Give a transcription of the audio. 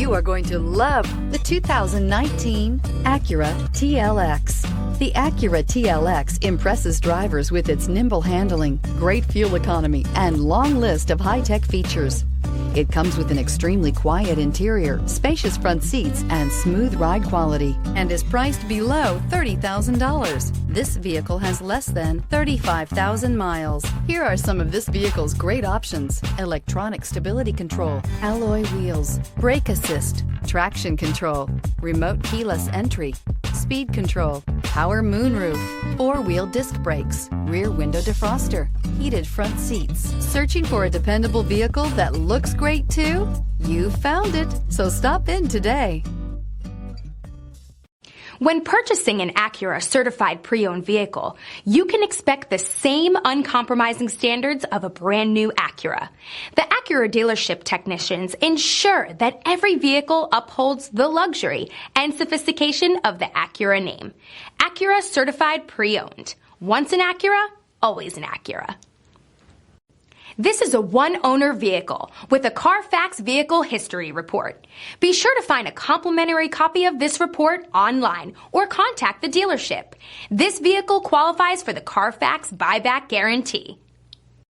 You are going to love the 2019 Acura TLX. The Acura TLX impresses drivers with its nimble handling, great fuel economy, and long list of high-tech features. It comes with an extremely quiet interior, spacious front seats, and smooth ride quality, and is priced below $30,000. This vehicle has less than 35,000 miles. Here are some of this vehicle's great options: electronic stability control, alloy wheels, brake assist, traction control, remote keyless entry, speed control, power moonroof, four-wheel disc brakes, rear window defroster, heated front seats. Searching for a dependable vehicle that looks great too? You found it, so stop in today. When purchasing an Acura certified pre-owned vehicle, you can expect the same uncompromising standards of a brand new Acura. The Acura dealership technicians ensure that every vehicle upholds the luxury and sophistication of the Acura name. Acura certified pre-owned. Once an Acura, always an Acura. This is a one-owner vehicle with a Carfax Vehicle History Report. Be sure to find a complimentary copy of this report online or contact the dealership. This vehicle qualifies for the Carfax Buyback Guarantee.